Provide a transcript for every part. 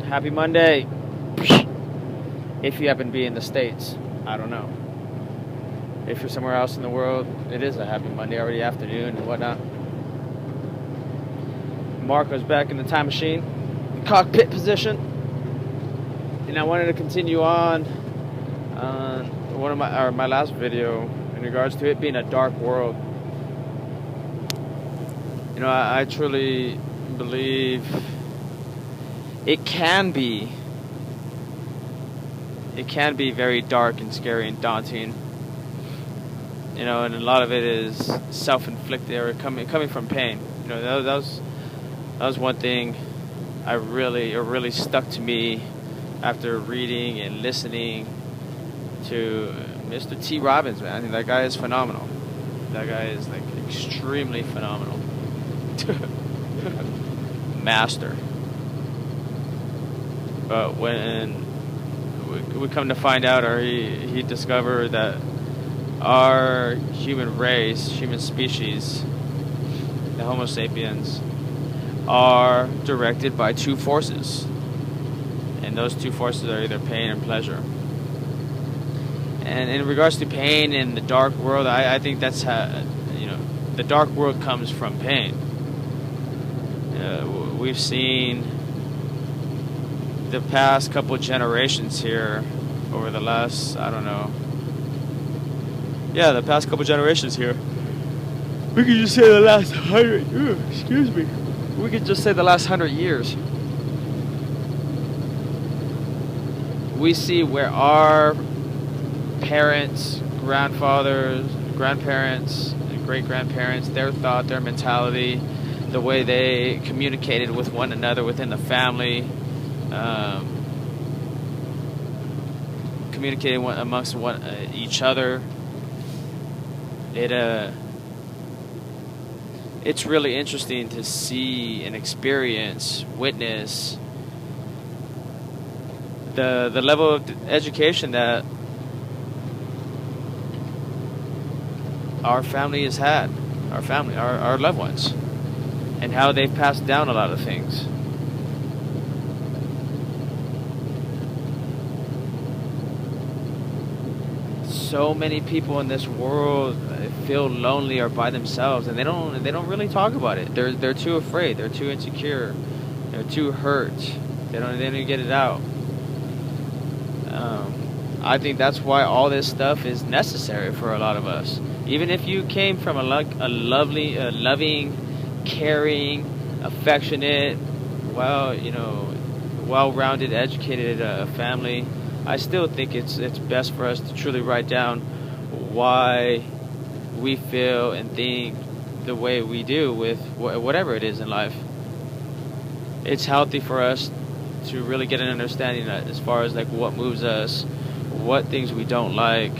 Happy Monday. If you happen to be in the States, I don't know. If you're somewhere else in the world, it is a happy Monday, already afternoon and whatnot. Marco's back in the time machine, cockpit position. And I wanted to continue on one of my last video in regards to it being a dark world. You know, I truly believe it can be very dark and scary and daunting. You know, and a lot of it is self-inflicted or coming from pain. You know, that was one thing it really stuck to me after reading and listening to Mr. T. Robbins, man. I think that guy is phenomenal. That guy is like extremely phenomenal. Master. But when we come to find out, or he discovered that our human race, human species, the Homo sapiens, are directed by two forces. And those two forces are either pain and pleasure. And in regards to pain in the dark world, I think that's how, you know, the dark world comes from pain. We've seen the past couple generations here over the last, I don't know. Yeah, the past couple generations here. We could just say the last 100, excuse me. We could just say the last 100 years. We see where our parents, grandfathers, grandparents, and great-grandparents, their thought, their mentality, the way they communicated with one another within the family, communicating amongst each other. It's really interesting to see and experience, witness the level of education that our family has had, our loved ones, and how they've passed down a lot of things. So many people in this world feel lonely or by themselves, and they don't really talk about it. They're too afraid. They're too insecure. They're too hurt. They don't get it out. I think that's why all this stuff is necessary for a lot of us. Even if you came from a loving, caring, affectionate, well-rounded, educated family, I still think it's best for us to truly write down why we feel and think the way we do with whatever it is in life. It's healthy for us to really get an understanding as far as like what moves us, what things we don't like,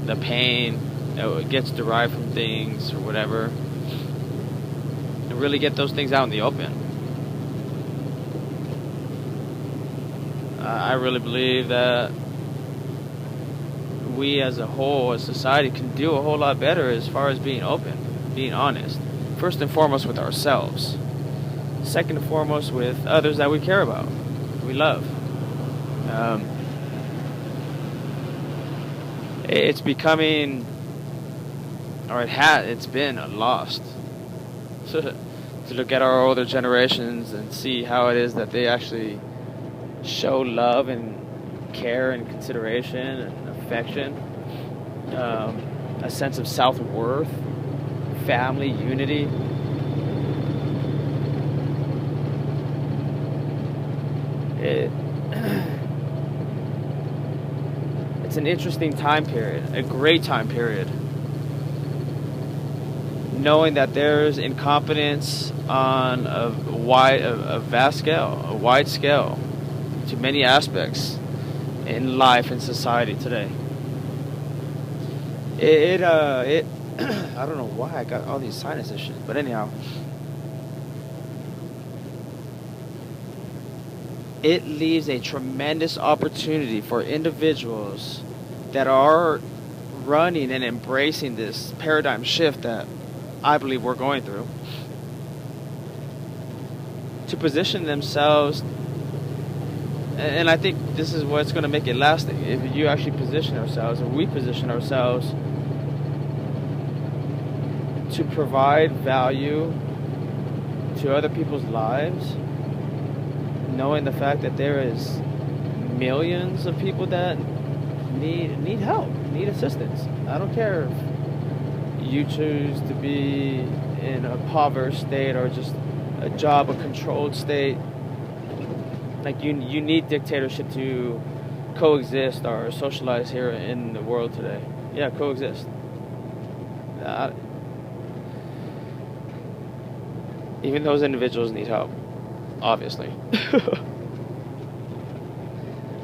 the pain that gets derived from things or whatever, and really get those things out in the open. I really believe that we as a whole, as society, can do a whole lot better as far as being open, being honest. First and foremost with ourselves. Second and foremost with others that we care about, we love. It's becoming, or it's been a lost. To look at our older generations and see how it is that they actually show love and care and consideration and affection, a sense of self-worth, family, unity. It's an interesting time period, a great time period. Knowing that there's incompetence on a wide scale, to many aspects in life and society today. I don't know why I got all these sinus issues, but anyhow, it leaves a tremendous opportunity for individuals that are running and embracing this paradigm shift that I believe we're going through, to position themselves And I think this is what's going to make it lasting. If you actually position ourselves, or we position ourselves to provide value to other people's lives, knowing the fact that there is millions of people that need help, need assistance. I don't care if you choose to be in a impoverished state or just a job, a controlled state. Like you need dictatorship to coexist or socialize here in the world today. Yeah, coexist. Even those individuals need help, obviously.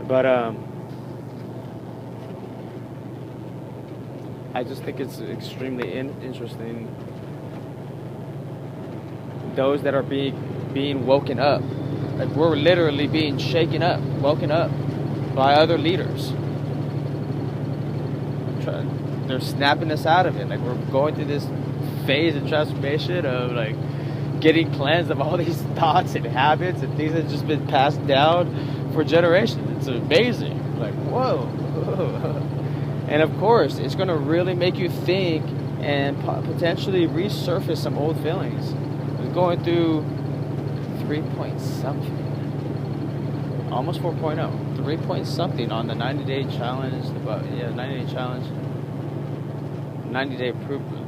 But I just think it's extremely interesting. Those that are being woken up, like we're literally being shaken up, woken up by other leaders. They're snapping us out of it. Like we're going through this phase of transformation of like getting cleansed of all these thoughts and habits and things that have just been passed down for generations. It's amazing. Like, whoa. And of course, it's going to really make you think and potentially resurface some old feelings. Going through 3 point something, almost 4.0, 3 point something on the 90-day challenge, 90-day challenge, 90-day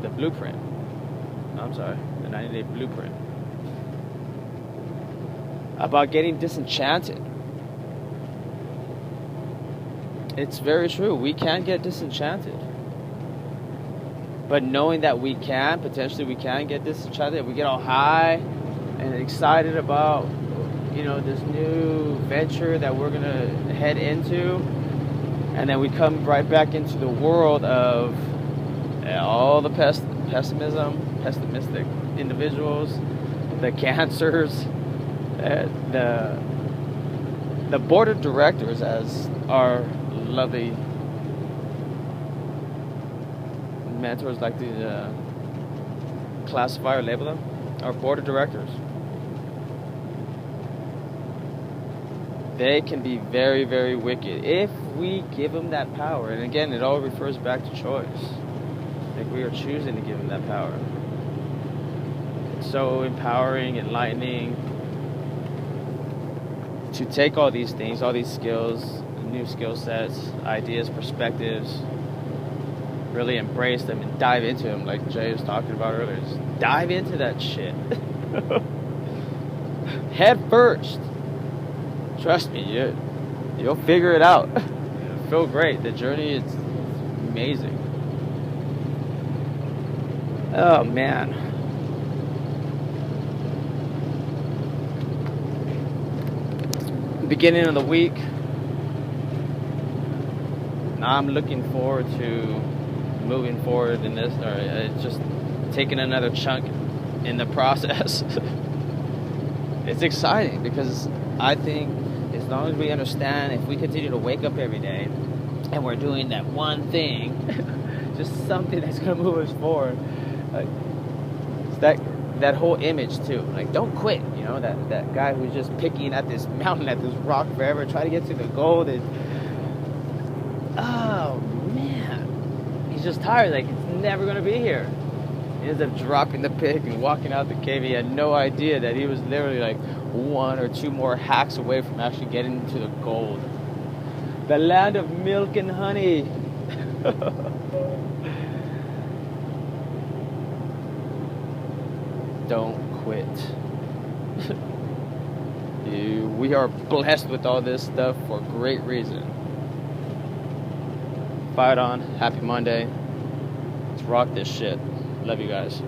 the blueprint. I'm sorry, the 90-day blueprint. About getting disenchanted. It's very true. We can get disenchanted. But knowing that potentially we can get disenchanted, we get all high and excited about, this new venture that we're going to head into. And then we come right back into the world of all the pessimistic individuals, the cancers, the board of directors, as our lovely mentors like to classify or label them, our board of directors. They can be very, very wicked if we give them that power. And again, it all refers back to choice. Like we are choosing to give them that power. It's so empowering, enlightening to take all these things, all these skills, new skill sets, ideas, perspectives, really embrace them and dive into them, like Jay was talking about earlier. Just dive into that shit. Head first. Trust me, you'll figure it out. It'll feel great. The journey is amazing. Oh, man. Beginning of the week. I'm looking forward to moving forward in this, or just taking another chunk in the process. It's exciting because I think as long as we understand, if we continue to wake up every day and we're doing that one thing, just something that's going to move us forward, it's that whole image too. Like, don't quit. That guy who's just picking at this mountain, at this rock forever, trying to get to the goal. Oh man, he's just tired. Like, it's never going to be here. He ends up dropping the pick and walking out the cave. He had no idea that he was literally like 1 or 2 more hacks away from actually getting to the gold. The land of milk and honey. Don't quit. We are blessed with all this stuff for great reason. Fight on. Happy Monday. Let's rock this shit. Love you guys.